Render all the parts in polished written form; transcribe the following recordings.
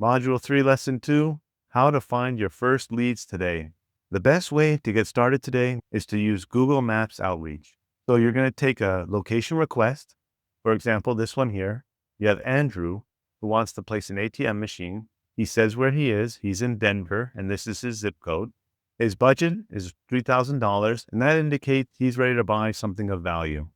Module 3, Lesson 2, How to Find Your First Leads Today. The best way to get started today is to use Google Maps Outreach. So you're going to take a location request. For example, this one here. You have Andrew, who wants to place an ATM machine. He says where he is. He's in Denver, and this is his zip code. His budget is $3,000, and that indicates he's ready to buy something of value.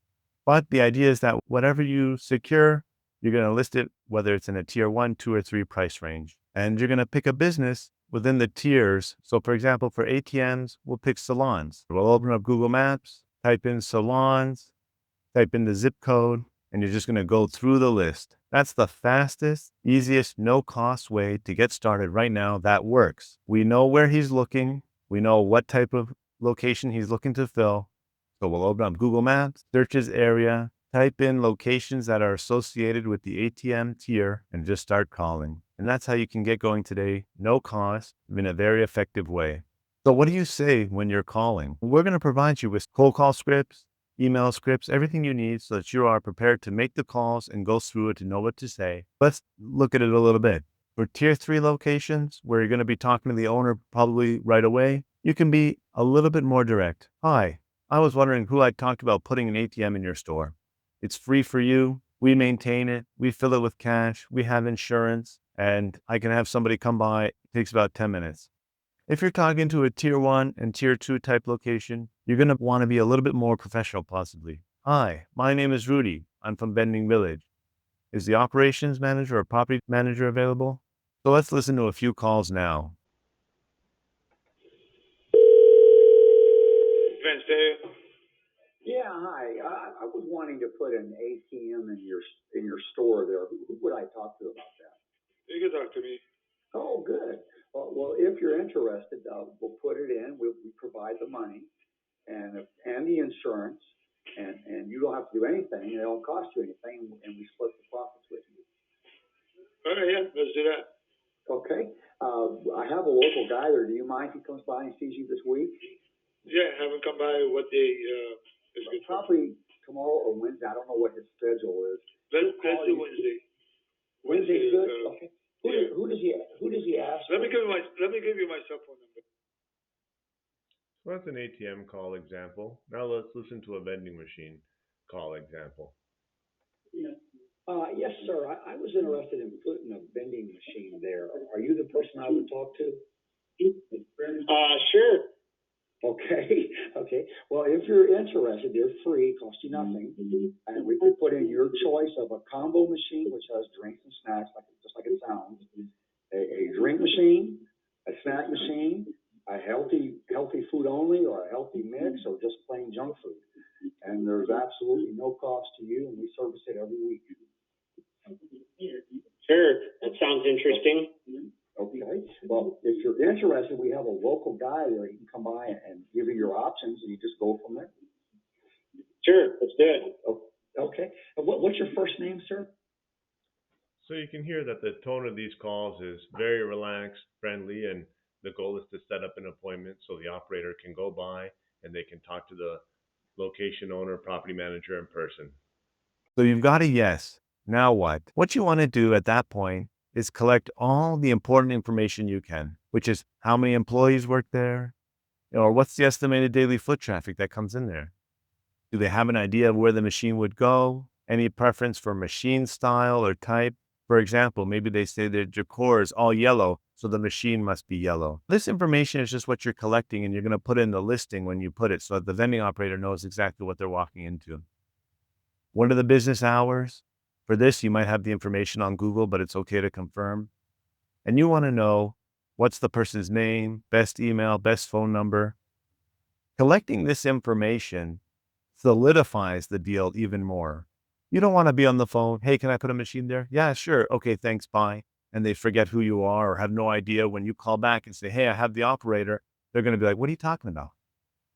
But the idea is that whatever you secure, you're going to list it, whether it's in a tier 1, 2, or 3 price range. And you're going to pick a business within the tiers. So for example, for ATMs, we'll pick salons. We'll open up Google Maps, type in salons, type in the zip code, and you're just going to go through the list. That's the fastest, easiest, no-cost way to get started right now that works. We know where he's looking. We know what type of location he's looking to fill. So we'll open up Google Maps, search his area, type in locations that are associated with the ATM tier, and just start calling. And that's how you can get going today, no cost, in a very effective way. So what do you say when you're calling? We're going to provide you with cold call scripts, email scripts, everything you need so that you are prepared to make the calls and go through it to know what to say. Let's look at it a little bit. For tier 3 locations, where you're going to be talking to the owner probably right away, you can be a little bit more direct. Hi, I was wondering who I talked about putting an ATM in your store. It's free for you. We maintain it. We fill it with cash. We have insurance, and I can have somebody come by. It takes about 10 minutes. If you're talking to a tier 1 and tier 2 type location, you're going to want to be a little bit more professional, possibly. Hi, my name is Rudy. I'm from Vending Village. Is the operations manager or property manager available? So let's listen to a few calls now. Wednesday. Yeah, hi. I was wanting to put an ATM in your store there. Who would I talk to about that? You can talk to me. Oh, good. Well, if you're interested, we'll put it in. We provide the money and the insurance, and you don't have to do anything. It don't cost you anything, and we split the profits with you. All right, yeah, let's do that. Okay. I have a local guy there. Do you mind if he comes by and sees you this week? Yeah, have him come by. What day is good? Probably tomorrow or Wednesday. I don't know what his schedule is. Let's do Wednesday. Wednesday's good. Okay. Yeah. Who does he ask? Let me give you my cell phone number. So that's an ATM call example. Now let's listen to a vending machine call example. Yes, sir. I was interested in putting a vending machine there. Are you the person I would talk to? Sure. Okay. Okay. Well, if you're interested, they're free, cost you nothing, and we could put in your choice of a combo machine, which has drinks and snacks, just like it sounds, a drink machine, a snack machine, a healthy food only, or a healthy mix, or just plain junk food. And there's absolutely no cost to you, and we service it every week. Sure, that sounds interesting. Okay. Well, if you're interested, we have a local guy there. He can come by and give you your options, and you just go from there. Sure, let's do it. Oh, okay. And what's your first name, sir? So you can hear that the tone of these calls is very relaxed, friendly, and the goal is to set up an appointment so the operator can go by and they can talk to the location owner, property manager in person. So you've got a yes. Now what? What you want to do at that point is collect all the important information you can, which is how many employees work there, or what's the estimated daily foot traffic that comes in there? Do they have an idea of where the machine would go? Any preference for machine style or type? For example, maybe they say their decor is all yellow, so the machine must be yellow. This information is just what you're collecting, and you're going to put in the listing when you put it so that the vending operator knows exactly what they're walking into. What are the business hours? For this, you might have the information on Google, but it's okay to confirm. And you want to know what's the person's name, best email, best phone number. Collecting this information solidifies the deal even more. You don't want to be on the phone. Hey, can I put a machine there? Yeah, sure. Okay, thanks, bye. And they forget who you are or have no idea. When you call back and say, hey, I have the operator, they're going to be like, what are you talking about?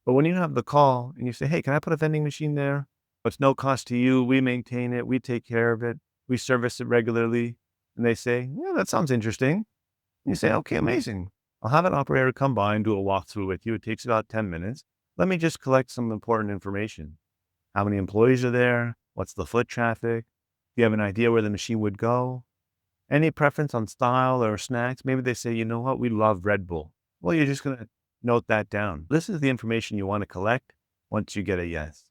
But when you have the call and you say, hey, can I put a vending machine there? It's no cost to you. We maintain it. We take care of it. We service it regularly. And they say, yeah, that sounds interesting. And you say, okay, amazing. I'll have an operator come by and do a walkthrough with you. It takes about 10 minutes. Let me just collect some important information. How many employees are there? What's the foot traffic? Do you have an idea where the machine would go? Any preference on style or snacks? Maybe they say, you know what, we love Red Bull. Well, you're just going to note that down. This is the information you want to collect once you get a yes.